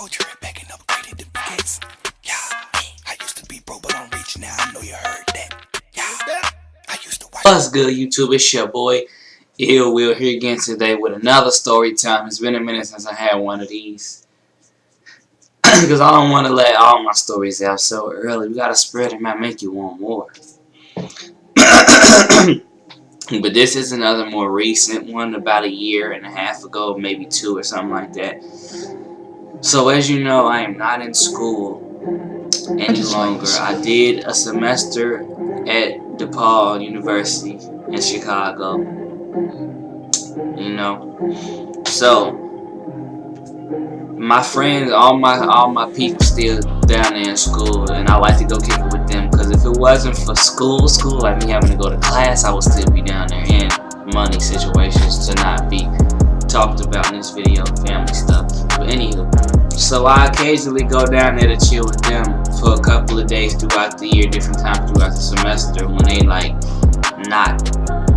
culture and back and upgraded the biggest. Yeah, I used to be broke, but I'm rich now. I know you heard that. Yeah, I used to watch. What's good, YouTube? It's your boy Ill Will here again today with another story time. It's been a minute since I had one of these because I don't want to let all my stories out so early. We gotta spread them out, make you want more. But this is another more recent one, about a year and a half ago, maybe 2 or something like that. So as you know, I am not in school any longer. I did a semester at DePaul University in Chicago. You know, so my friends, all my people still down there in school, and I like to go kick it with them. Cause if it wasn't for school, like me having to go to class, I would still be down there in money situations to not be talked about in this video, family stuff. But anywho, so I occasionally go down there to chill with them for a couple of days throughout the year, different times throughout the semester when they like not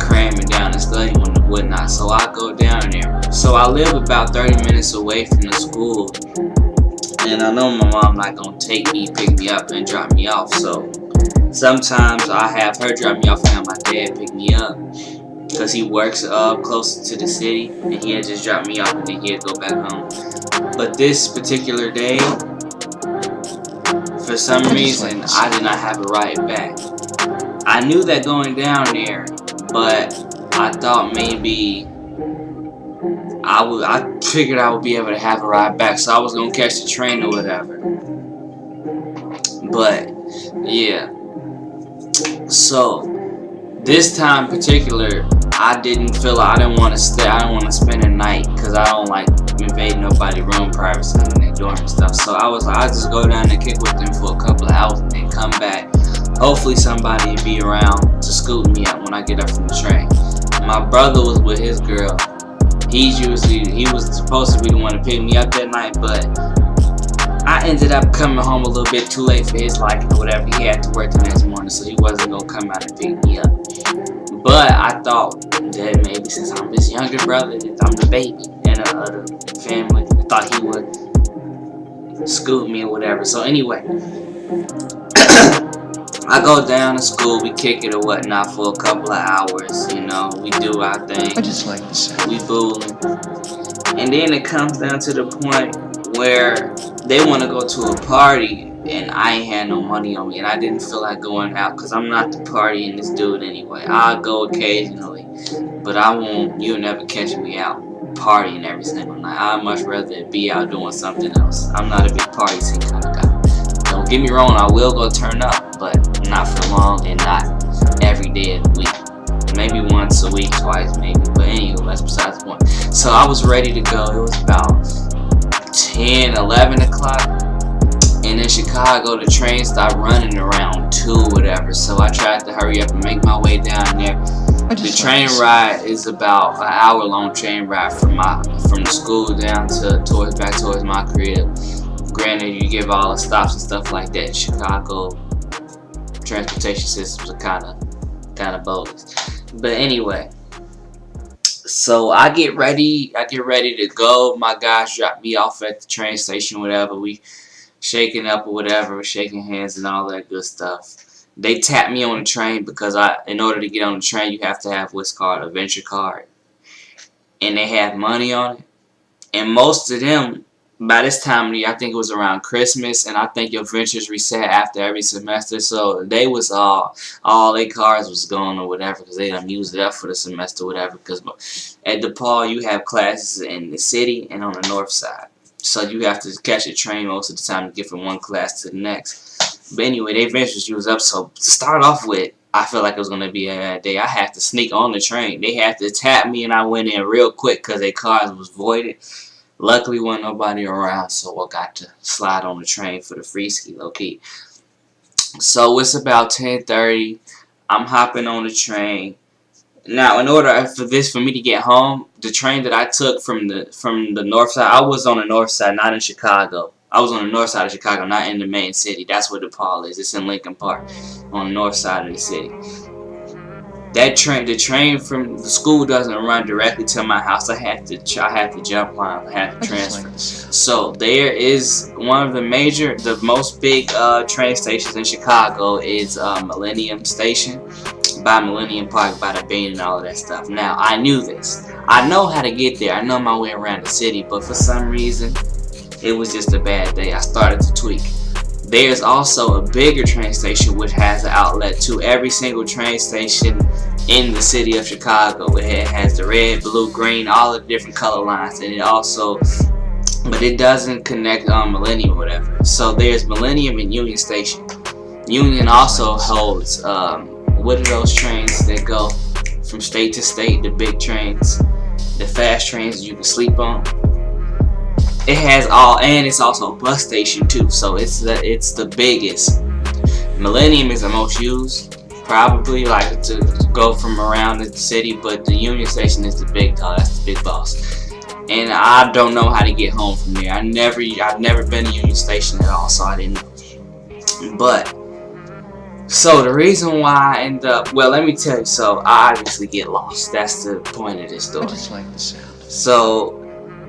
cramming down and studying and whatnot. So I go down there. So I live about 30 minutes away from the school, and I know my mom not gonna take me, pick me up, and drop me off. So sometimes I have her drop me off and have my dad pick me up, because he works closer to the city, and he'll just drop me off and then he'll go back home. But this particular day, for some reason, I did not have a ride back. I knew that going down there, but I thought maybe I figured I would be able to have a ride back, so I was gonna catch the train or whatever. But yeah, so this time in particular, I didn't want to stay. I didn't want to spend the night because I don't like invading nobody's room privacy and their dorm and stuff. So I was like, I just go down and kick with them for a couple of hours and then come back. Hopefully somebody will be around to scoop me up when I get up from the train. My brother was with his girl. He was supposed to be the one to pick me up that night, but I ended up coming home a little bit too late for his liking or whatever. He had to work the next morning, so he wasn't gonna come out and pick me up. But I thought that maybe since I'm his younger brother, that I'm the baby in the other family, I thought he would scoop me or whatever. So anyway, I go down to school, we kick it or whatnot for a couple of hours, you know, we do our thing. I just like to say. We fooling. And then it comes down to the point where they want to go to a party, and I ain't had no money on me, and I didn't feel like going out because I'm not the partying this dude anyway. I'll go occasionally, but you'll never catch me out partying every single night. I'd much rather be out doing something else. I'm not a big party scene kind of guy. Don't get me wrong, I will go turn up, but not for long and not every day of the week. Maybe once a week, twice maybe, but anyway, that's besides the point. So I was ready to go. It was about 10, 11 o'clock, and in Chicago the train stopped running around 2 whatever, so I tried to hurry up and make my way down there. The train ride is about an hour-long train ride from the school down back towards my crib. Granted, you give all the stops and stuff like that in Chicago. Transportation systems are kind of bogus. But anyway, so I get ready to go. My guys drop me off at the train station, whatever. We shaking up or whatever, shaking hands and all that good stuff. They tap me on the train because in order to get on the train, you have to have what's called a venture card, and they have money on it. And most of them, by this time of the year, I think it was around Christmas, and I think your ventures reset after every semester. So they was all their cards was gone or whatever because they done used it up for the semester or whatever. Because at DePaul you have classes in the city and on the north side, so you have to catch a train most of the time to get from one class to the next. But anyway, they ventures used up. So to start off with, I felt like it was gonna be a bad day. I had to sneak on the train. They had to tap me, and I went in real quick because their cards was voided. Luckily, wasn't nobody around, so I got to slide on the train for the free ski, low key. So it's about 10:30. I'm hopping on the train. Now, in order for me to get home, the train that I took from the north side, I was on the north side, not in Chicago. I was on the north side of Chicago, not in the main city. That's where DePaul is. It's in Lincoln Park, on the north side of the city. the train from the school doesn't run directly to my house. I have to jump line. I have to transfer. So there is one of the most big train stations in Chicago is Millennium Station by Millennium Park, by the Bean and all of that stuff. Now I knew this. I know how to get there. I know my way around the city, but for some reason it was just a bad day. I started to tweak. There's also a bigger train station which has an outlet to every single train station in the city of Chicago. It has the red, blue, green, all the different color lines, and it also, but it doesn't connect on Millennium or whatever. So there's Millennium and Union Station. Union also holds what are those trains that go from state to state? The big trains, the fast trains you can sleep on. It has all, and it's also a bus station too. So it's the biggest. Millennium is the most used, probably, like to go from around the city. But the Union Station is the big dog. That's the big boss. And I don't know how to get home from there. I've never been to Union Station at all, so I didn't know. But so the reason why I end up, well, let me tell you. So I obviously get lost. That's the point of this story. I just like the sound. So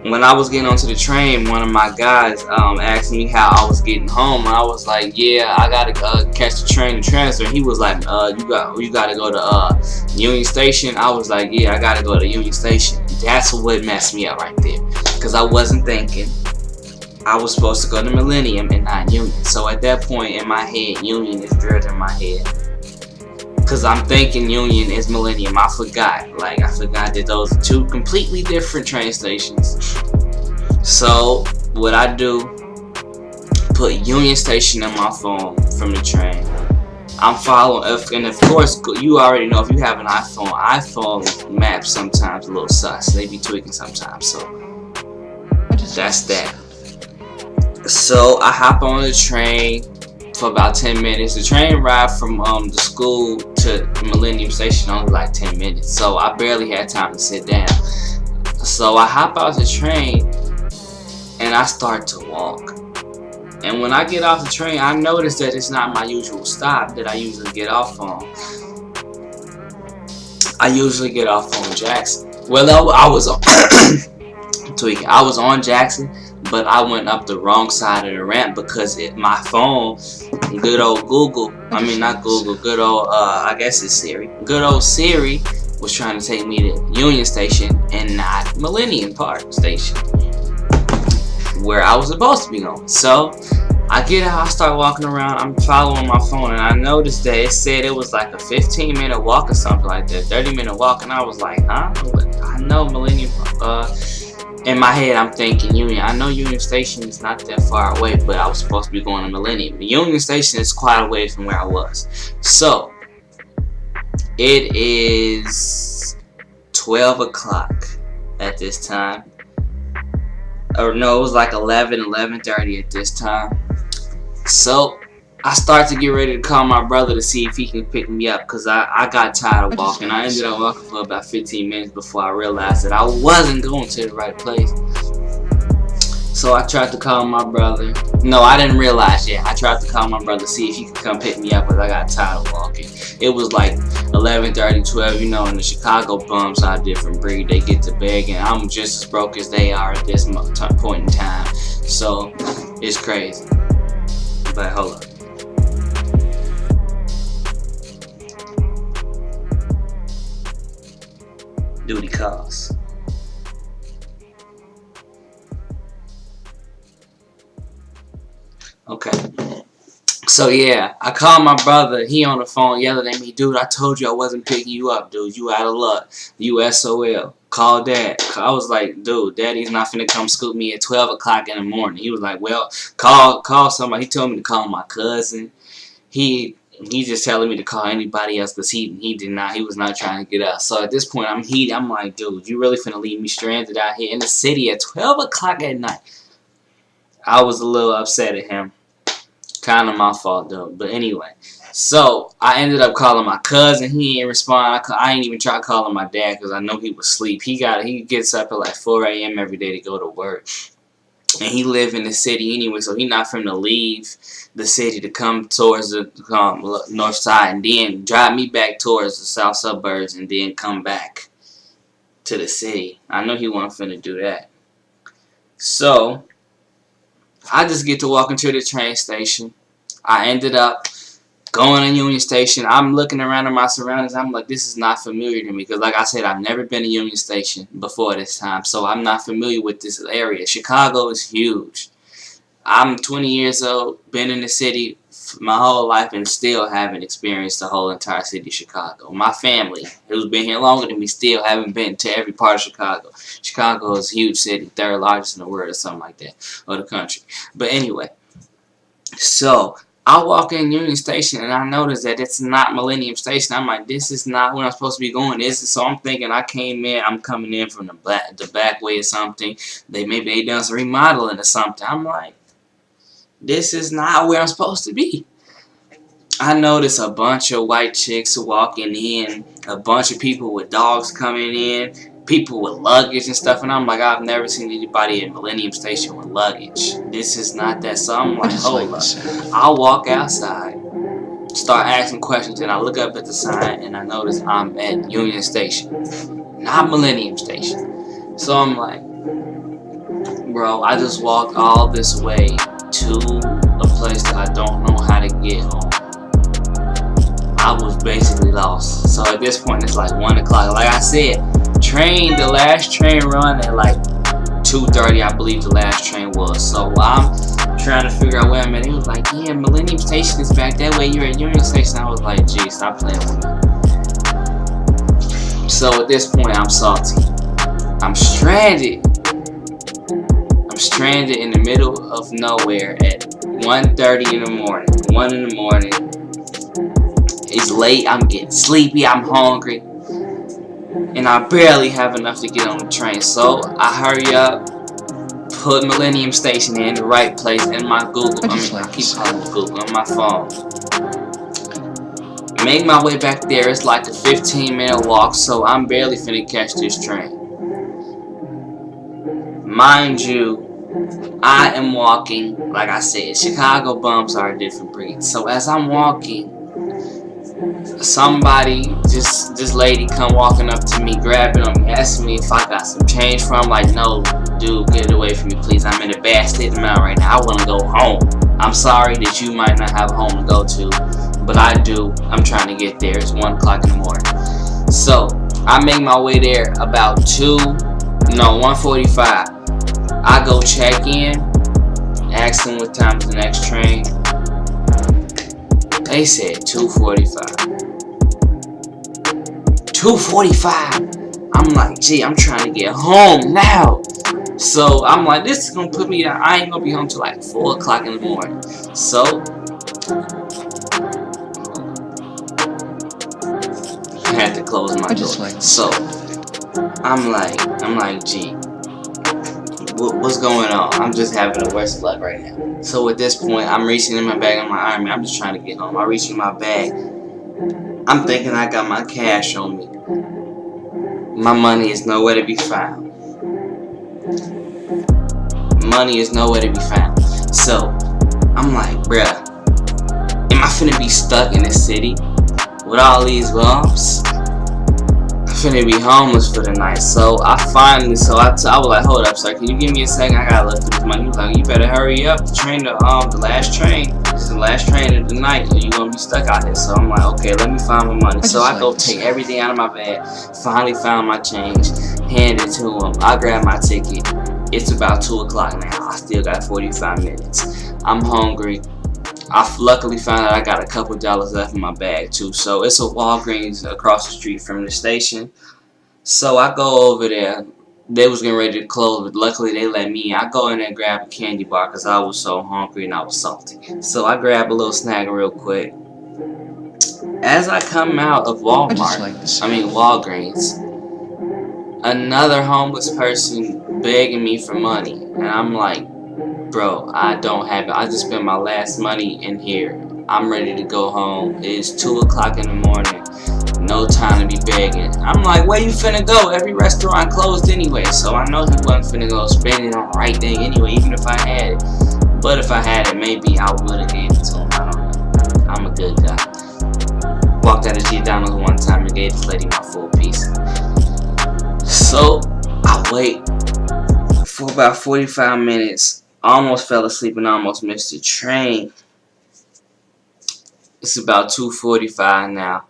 when I was getting onto the train, one of my guys asked me how I was getting home, and I was like, "Yeah, I gotta catch the train to transfer." And he was like, "You gotta go to Union Station." I was like, "Yeah, I gotta go to Union Station." That's what messed me up right there, because I wasn't thinking I was supposed to go to Millennium and not Union. So at that point in my head, Union is drilled in my head, because I'm thinking Union is Millennium. I forgot that those are two completely different train stations. So what I do, put Union Station on my phone from the train. I'm following, and of course you already know, if you have an iPhone maps sometimes a little sus. They be tweaking sometimes. So that's that. So I hop on the train for about 10 minutes. The train ride from the school to Millennium Station only like 10 minutes. So I barely had time to sit down. So I hop out the train and I start to walk. And when I get off the train, I notice that it's not my usual stop that I usually get off on. I usually get off on Jackson. Well, I was on tweaking. I was on Jackson, but I went up the wrong side of the ramp because my phone, good old Google, I mean not Google, good old, I guess it's Siri. Good old Siri was trying to take me to Union Station and not Millennium Park Station, where I was supposed to be going. So I get out, I start walking around, I'm following my phone, and I noticed that it said it was like a 15-minute walk or something like that, 30-minute walk, and I was like, huh? I know Millennium Park. In my head, I'm thinking Union. I know Union Station is not that far away, but I was supposed to be going to Millennium. The Union Station is quite away from where I was. So it is 12 o'clock at this time. Or no, it was like 11:30 at this time. So I start to get ready to call my brother to see if he can pick me up, because I got tired of walking. I ended up walking for about 15 minutes before I realized that I wasn't going to the right place. So I tried to call my brother. No, I didn't realize yet. I tried to call my brother to see if he could come pick me up, because I got tired of walking. It was like 11:30, 12, you know, and the Chicago bums are a different breed. They get to begging. I'm just as broke as they are at this point in time. So it's crazy. But hold up. Duty calls. Okay. So yeah, I called my brother. He on the phone yelling at me, dude, I told you I wasn't picking you up, dude. You out of luck. You SOL. Call Dad. I was like, dude, Daddy's not finna come scoop me at 12 o'clock in the morning. He was like, well, call somebody. He told me to call my cousin. He just telling me to call anybody else, because he was not trying to get out. So at this point, I'm like, dude, you really finna leave me stranded out here in the city at 12 o'clock at night? I was a little upset at him. Kind of my fault though. But anyway, so I ended up calling my cousin. He didn't respond. I ain't even try calling my dad because I know he was asleep. He gets up at like 4 a.m. every day to go to work. and he live in the city anyway, so he not finna leave the city to come towards the north side and then drive me back towards the south suburbs and then come back to the city. I know he wasn't finna do that. So I just get to walk into the train station. I ended up going to Union Station. I'm looking around at my surroundings. I'm like, this is not familiar to me. Because like I said, I've never been to Union Station before this time. So I'm not familiar with this area. Chicago is huge. I'm 20 years old, been in the city my whole life, and still haven't experienced the whole entire city of Chicago. My family, who's been here longer than me, still haven't been to every part of Chicago. Chicago is a huge city, third largest in the world or something like that, or the country. But anyway, so I walk in Union Station and I notice that it's not Millennium Station. I'm like, this is not where I'm supposed to be going. So I'm thinking I'm coming in from the back way or something. Maybe they done some remodeling or something. I'm like, this is not where I'm supposed to be. I notice a bunch of white chicks walking in, a bunch of people with dogs coming in, people with luggage and stuff, and I'm like, I've never seen anybody at Millennium Station with luggage. This is not that. So I'm like, hold up. I'll walk outside, start asking questions, and I look up at the sign and I notice I'm at Union Station, not Millennium Station. So I'm like, bro, I just walked all this way to a place that I don't know how to get home. I was basically lost. So at this point it's like 1 o'clock. Like I said, the last train run at like 2:30, I believe the last train was. So I'm trying to figure out where I'm at. He was like, yeah, Millennium Station is back that way. You're at Union Station. I was like, gee, stop playing with me. So at this point I'm salty. I'm stranded. I'm stranded in the middle of nowhere at 1:30 in the morning. 1 in the morning. It's late. I'm getting sleepy. I'm hungry. And I barely have enough to get on the train. So I hurry up, put Millennium Station in the right place in my Google. I keep calling it Google on my phone. Make my way back there. It's like a 15-minute walk. So I'm barely finna catch this train. Mind you, I am walking, like I said, Chicago bums are a different breed. So as I'm walking, this lady come walking up to me, grabbing on me, asking me if I got some change for him. Like, no, dude, get it away from me, please. I'm in a bad state of mind right now. I want to go home. I'm sorry that you might not have a home to go to, but I do. I'm trying to get there. It's 1 o'clock in the morning. So I make my way there about 1:45. I go check in, ask them what time is the next train. They said 2:45. 2:45. I'm like, gee, I'm trying to get home now. So I'm like, this is gonna put me down. I ain't gonna be home till like 4 o'clock in the morning. So I had to close my door. So I'm like, gee, what's going on? I'm just having the worst luck right now. So at this point, I'm reaching in my bag. I'm like, alright, man, I'm just trying to get home. I reach in my bag. I'm thinking I got my cash on me. My money is nowhere to be found. Money is nowhere to be found. So I'm like, bruh, am I finna be stuck in this city with all these bums? Finna be homeless for the night. So I was like, hold up, sir, can you give me a second? I gotta look through this money. He was like, you better hurry up. The last train. This is the last train of the night, or you gonna be stuck out here. So I'm like, okay, let me find my money. So I go take everything out of my bag. Finally found my change. Hand it to him. I grab my ticket. It's about 2 o'clock now. I still got 45 minutes. I'm hungry. I luckily found out I got a couple dollars left in my bag too. So it's a Walgreens across the street from the station. So I go over there. They was getting ready to close, but luckily they let me in. I go in there and grab a candy bar because I was so hungry and I was salty. So I grab a little snack real quick. As I come out of Walgreens, another homeless person begging me for money. And I'm like, bro, I don't have it. I just spent my last money in here. I'm ready to go home. It's 2 o'clock in the morning. No time to be begging. I'm like, where you finna go? Every restaurant closed anyway, so I know he wasn't finna go spend it on the right thing anyway, even if I had it. But if I had it, maybe I would've gave it to him. I don't know. I'm a good guy. Walked out of McDonald's one time and gave this lady my full piece. So I wait for about 45 minutes. I almost fell asleep and almost missed the train. It's about 2:45 now.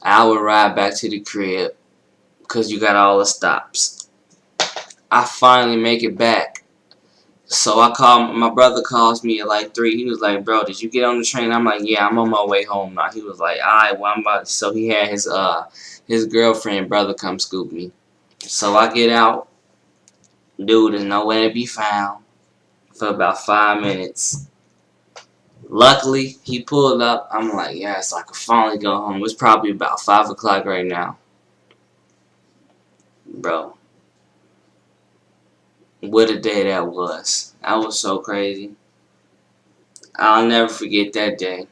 Hour ride back to the crib because you got all the stops. I finally make it back. So I call, my brother calls me at like 3. He was like, bro, did you get on the train? I'm like, yeah, I'm on my way home now. He was like, alright, well, I'm about to. So he had his girlfriend brother come scoop me. So I get out. Dude is nowhere to be found for about 5 minutes. Luckily, he pulled up. I'm like, yeah, so I could finally go home. It's probably about 5 o'clock right now. Bro. What a day that was. That was so crazy. I'll never forget that day.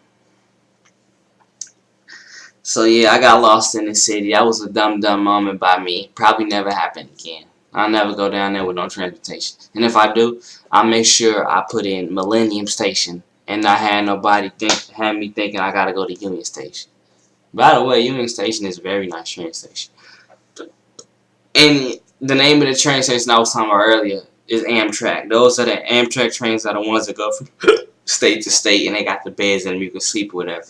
So yeah, I got lost in the city. That was a dumb moment by me. Probably never happen again. I'll never go down there with no transportation. And if I do, I'll make sure I put in Millennium Station and not have nobody have me thinking I gotta go to Union Station. By the way, Union Station is a very nice train station. And the name of the train station I was talking about earlier is Amtrak. Those are the Amtrak trains are the ones that go from state to state, and they got the beds in them, you can sleep or whatever.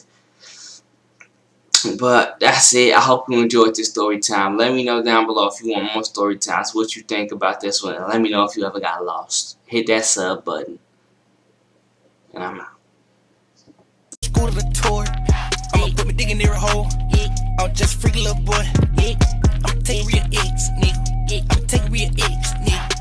But that's it. I hope you enjoyed this story time. Let me know down below if you want more story times, what you think about this one, and let me know if you ever got lost. Hit that sub button. And I'm out. School to the tour. I'ma put me digging near a hole. I'm just a freaky little boy. I'm taking real X, nigga. I'm taking real X, nigga.